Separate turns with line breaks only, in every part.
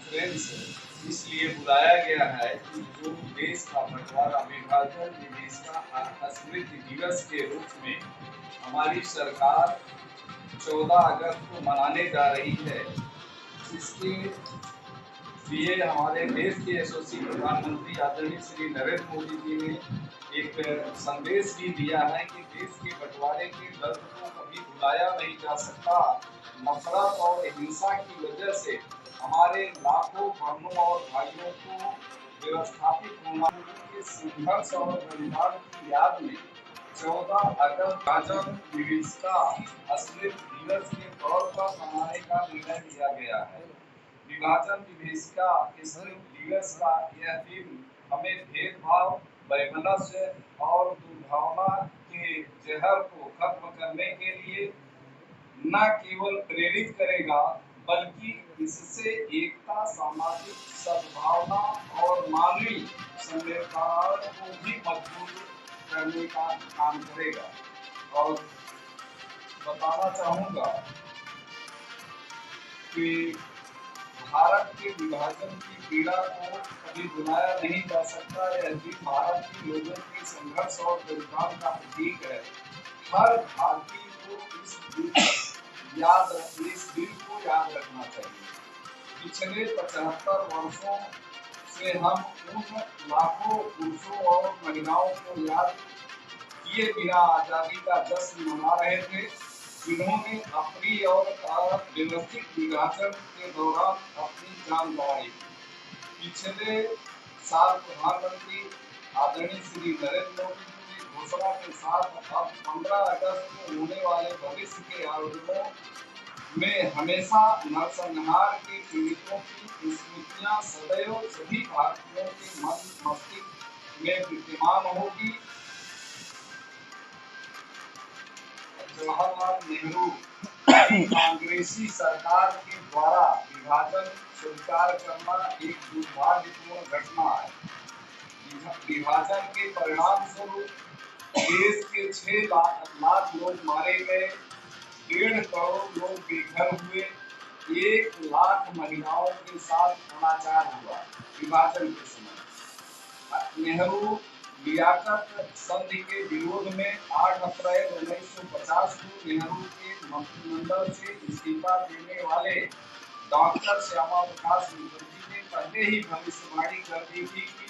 Conference इसलिए बुलाया गया है कि जो देश का बंटवारा विभाजन देश का स्मृति दिवस के रूप में हमारी सरकार 14 अगस्त को मनाने जा रही है, जिसके लिए हमारे देश के यशस्वी प्रधानमंत्री आदरणीय श्री नरेंद्र मोदी जी ने एक संदेश भी दिया है कि देश के बंटवारे के दर्द को कभी भुलाया नहीं जा सकता। नफरत और हिंसा की वजह से हमारे लाखों बहनों और भाइयों को व्यवस्थापित होना के संघर्ष और बलिदान की याद में 14 अगस्त विभाजन विविधता स्मृति दिवस के तौर पर मनाने का निर्णय लिया गया है। विभाजन विभेदिका स्मृति दिवस का यह दिन हमें भेदभाव, वैमनस्य और दुर्भावना के जहर को खत्म करने के लिए न केवल प्रेरित करेगा, बल्कि इससे एकता, सामाजिक सद्भावना और मानवीय संवेदनाओं को भी मजबूत करने का काम करेगा। और बताना चाहूँगा कि भारत के विभाजन की पीड़ा को कभी भुलाया नहीं जा सकता। यह दिन भारत के लोगों के संघर्ष और बलिदान का प्रतीक है। हर भारतीय को इस दिन को याद रखना चाहिए। पिछले 75 वर्षों से हम उन लाखों पुरुषों और महिलाओं को याद किए बिना आजादी का जश्न मना रहे थे, जिन्होंने अप्रिय और अव्यवस्थित विभाजन के दौरान अपनी जान गंवाई। पिछले साल प्रधानमंत्री आदरणीय श्री नरेंद्र मोदी जी की घोषणा के साथ अब 15 अगस्त को होने वाले भविष्य के आयोजनों में हमेशा नरसंहार के पीड़ितों की स्मृतियां सदैव सभी भारतीयों के मन मस्तिष्क में विद्यमान होगी। जवाहरलाल नेहरू कांग्रेसी सरकार के द्वारा विभाजन स्वीकार करना एक दुर्भाग्यपूर्ण घटना है। विभाजन के परिणाम स्वरूप देश के 6 लाख लोग मारे गए, 1.5 करोड़ लोग बेघर हुए, 1 लाख महिलाओं के साथ अनाचार हुआ। विभाजन के समय नेहरू लियाकत संधि के विरोध में 8 अप्रैल 1950 को नेहरू के मंत्रिमंडल से इस्तीफा देने वाले डॉक्टर श्यामा प्रसाद मुखर्जी ने पहले ही भविष्यवाणी कर दी थी कि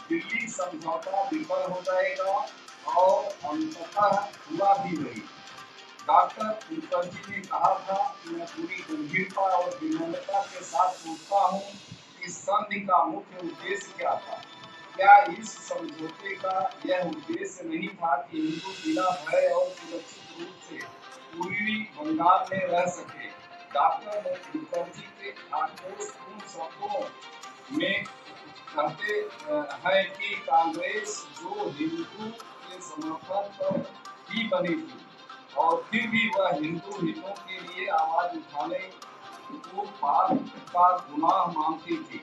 दिल्ली समझौता विफल हो जाएगा, और अंततः हुआ भी नहीं। डॉक्टर मुखर्जी ने कहा था कि मैं पूरी गंभीरता और विनम्रता के साथ पूछता हूँ कि संधि का मुख्य उद्देश्य क्या था। क्या इस समझौते का यह उद्देश्य नहीं था कि हिंदू बिना भय और सुरक्षित रूप से पूर्वी बंगाल में रह सके। डॉक्टर मुखर्जी के आक्रोशपूर्ण शब्दों में कहते हैं कि कांग्रेस जो हिंदू के समर्थन पर ही बनी थी, और फिर भी वह हिंदू हितों के लिए आवाज उठाने को पाप का गुनाह मानती थी।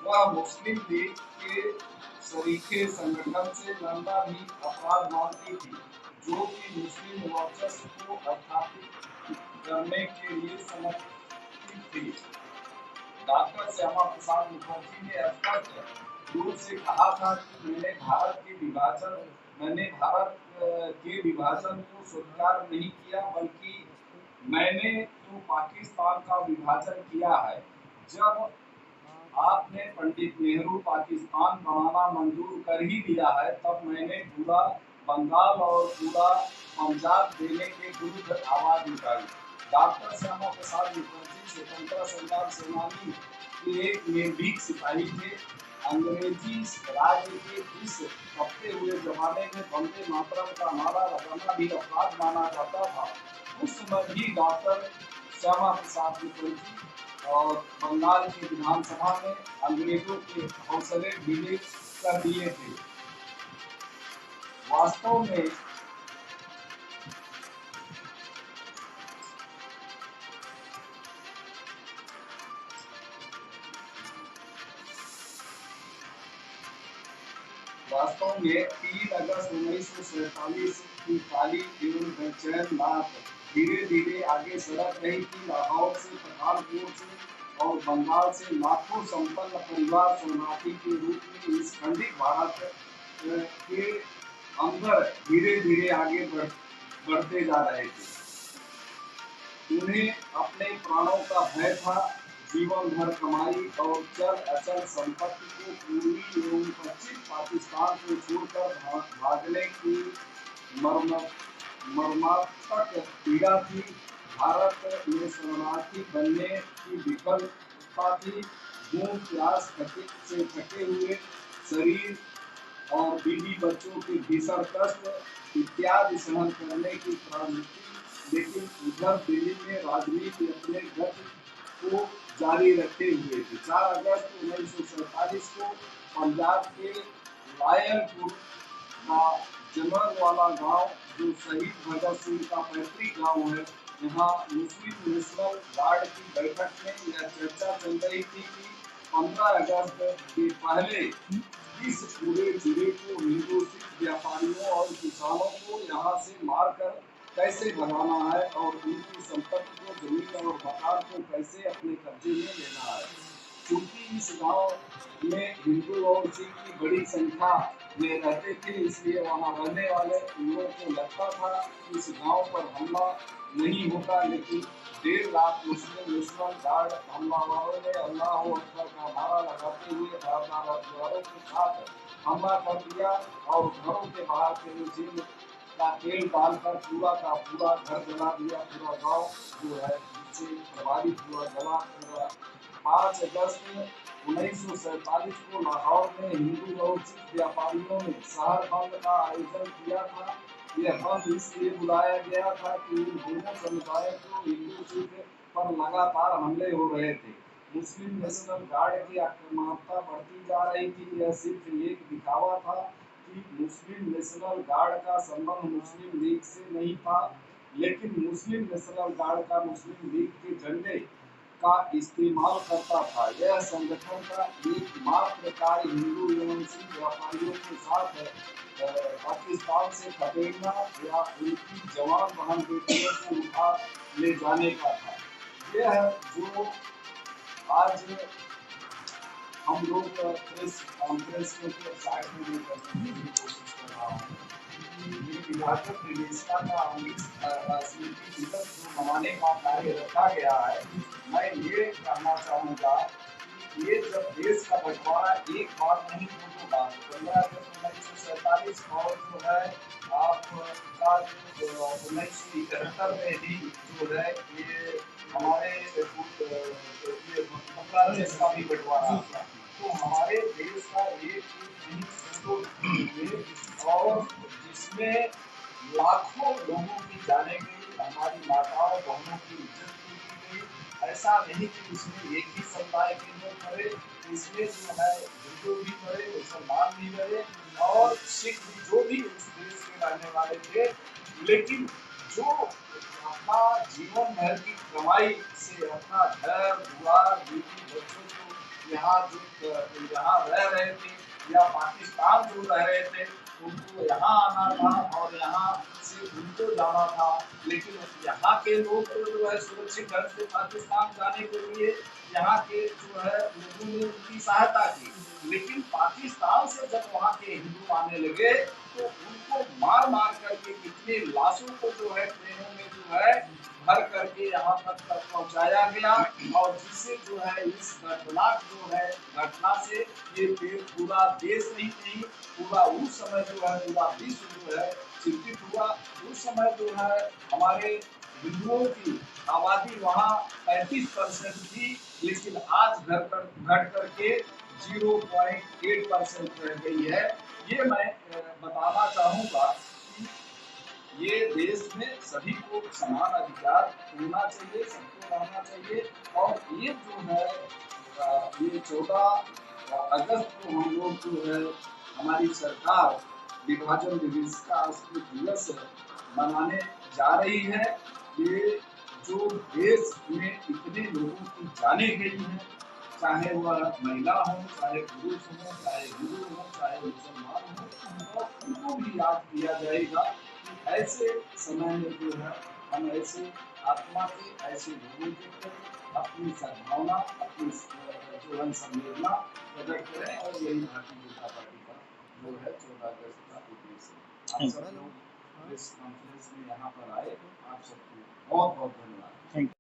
वह मुस्लिम लीग के शरीके संगठन से लड़ना भी अपराध मानती थी, जो कि मुस्लिम वर्चस्व को स्थापित करने के लिए समर्पित थी। डॉक्टर श्यामा प्रसाद मुखर्जी ने स्पष्ट रूप से कहा था कि मैंने भारत के विभाजन को स्वीकार नहीं किया, बल्कि मैंने तो पाकिस्तान का विभाजन किया है। जब आपने पंडित नेहरू पाकिस्तान बनाना मंजूर कर ही दिया है, तब मैंने पूरा बंगाल और पूरा पंजाब देने के विरुद्ध आवाज उठाई। डॉक्टर श्यामा प्रसाद मुखर्जी स्वतंत्रता संग्राम सेनानी के एक निर्भीक सिपाही थे। अंग्रेजी राज के इस खपते हुए जमाने में वंदे मातरम का नारा लगाना भी अपराध माना जाता था। उस समय भी डॉक्टर श्यामा प्रसाद मुखर्जी और बंगाल की विधानसभा में अंग्रेजों के हौसले ढीले कर दिए थे। वास्तव में वास्तव में 3 अगस्त 1947 की काली एवं बेचैन रात धीरे धीरे आगे सड़क रही थी। लाहौर से, पठानकोट से और बंगाल से लाखों संपन्न परिवार शरणार्थी के रूप में इस खंडित भारत के अंदर धीरे धीरे आगे बढ़ते जा रहे थे। उन्हें अपने प्राणों का भय था। जीवन भर कमाई और चल अचल संपत्ति को पूर्वी एवं पश्चिम पाकिस्तान को छोड़कर भागने की मर्मात्मक पीड़ा थी। भारत में शरणार्थी बनने की विफलता थी। भूख प्यास से थके हुए शरीर और बीवी बच्चों के भीषण कष्ट इत्यादि सहन करने की प्रवृत्ति। लेकिन उधर दिल्ली में राजनीति अपने गति को जारी रखे हुए थे। 4 अगस्त 1947 को पंजाब के लायलपुर का जमरवाला गांव, जो शहीद भगत सिंह का पैतृक गांव है, यहाँ मुस्लिम नेशनल गार्ड की बैठक में यह चर्चा चल रही थी कि 15 अगस्त के पहले इस पूरे जिले को हिंदू सिख व्यापारियों और किसानों को यहाँ से मारकर कैसे भगाना है और उनकी संपत्ति को, जमीन और मकान को कैसे अपने कब्जे में लेना है। क्योंकि इस गांव में हिंदू और सिख की बड़ी संख्या में रहते थे, इसलिए वहां रहने वाले लोगों को लगता था कि इस गांव पर हमला नहीं होगा। लेकिन 1.5 लाख मुस्लिम नेशनल गार्ड हमलावरों ने अल्लाह अकबर का नारा लगाते हुए धारदार के साथ हमला कर दिया और घरों के बाहर केरोसिन का तेल डालकर पूरा का पूरा घर जला दिया। पूरा गांव जो है जिससे प्रभावित हुआ, जला पूरा। 5 अगस्त 1947 को लाहौर में हिंदू और सिख व्यापारियों ने शहर बंद का आयोजन किया था। यह बंद इसलिए बुलाया गया था कि इन दोनों समुदायों को हिंदू सिख पर लगातार हमले हो रहे थे। मुस्लिम नेशनल गार्ड की आक्रामकता बढ़ती जा रही थी। यह सिर्फ एक दिखावा था कि मुस्लिम नेशनल गार्ड का संबंध मुस्लिम लीग से नहीं था, लेकिन मुस्लिम नेशनल गार्ड का मुस्लिम लीग के झंडे का इस्तेमाल करता था। यह संगठन का एकमात्र कार्य हिंदू एवं सिख व्यापारियों के साथ पाकिस्तान से खदेड़ना या उनकी जवान बहन बेटियों को उठा ले जाने का था। यह जो आज हम लोग प्रेस कॉन्फ्रेंस में साइड में करने की कोशिश कर रहा हूँ, ये विभाजन विवेचना का राजनीति दिवस जो मनाने का कार्य रखा गया है, मैं ये कहना चाहूँगा कि ये जब देश का बंटवारा एक बार नहीं दो बार, 15 अगस्त 1947 और जो है आपका 1971 में भी जो है ये हमारे बांग्लादेश का भी बंटवारा था। तो हमारे देश का एक और जिसमें लाखों लोगों की जाने गई, हमारी माताओं बहनों की इज्जत की गई। ऐसा नहीं कि इसमें एक ही समुदाय के लोग मरे, इसमें जो है हिंदू भी मरे, मुसलमान भी मरे और सिख भी, जो भी इस देश के रहने वाले थे। लेकिन जो अपना जीवन भर की कमाई से अपना घर द्वार बीवी बच्चों को यहाँ रह रहे थे या पाकिस्तान जो रह रहे थे, उनको यहाँ आना था और यहाँ से उनको जाना था। लेकिन यहाँ के लोग तो जो है सुरक्षित ढंग से पाकिस्तान जाने के लिए यहाँ के जो है लोगों ने उनकी सहायता की। लेकिन पाकिस्तान से जब वहाँ के हिंदू आने लगे तो उनको मार मार करके कितने लाशों को जो है ट्रेनों में जो है भर करके यहाँ तक पहुँचाया गया। और जिससे जो है इस दर्दनाक जो है घटना से ये पूरा देश नहीं पूरा उस समय जो है पूरा विश्व जो है चिंतित हुआ। उस समय जो है हमारे हिंदुओं की आबादी वहाँ 35% थी, लेकिन आज घट करके 0.8% रह गई है। ये मैं बताना चाहूँगा कि ये देश में सभी को समान अधिकार होना चाहिए, सबको रहना चाहिए। और ये जो है ये 14 अगस्त को हम लोग जो है हमारी सरकार विभाजन दिवस का दिवस मनाने जा रही है। ये जो देश में इतने लोगों की जाने गई है, चाहे वह महिला हो, चाहे पुरुष हो, चाहे हिंदू हो, चाहे मुसलमान हो, और उनको भी याद किया जाएगा कि ऐसे समय में जो है हम ऐसे आत्मा के ऐसे लोगों के प्रति अपनी सद्भावना, अपनी जो है संवेदना प्रकट करें और यही भारतीय जनता पार्टी का जो है 14 अगस्त का उद्देश्य है। आप सब लोग प्रेस कॉन्फ्रेंस में यहाँ पर आए, आप सबको बहुत बहुत धन्यवाद।
Thank you.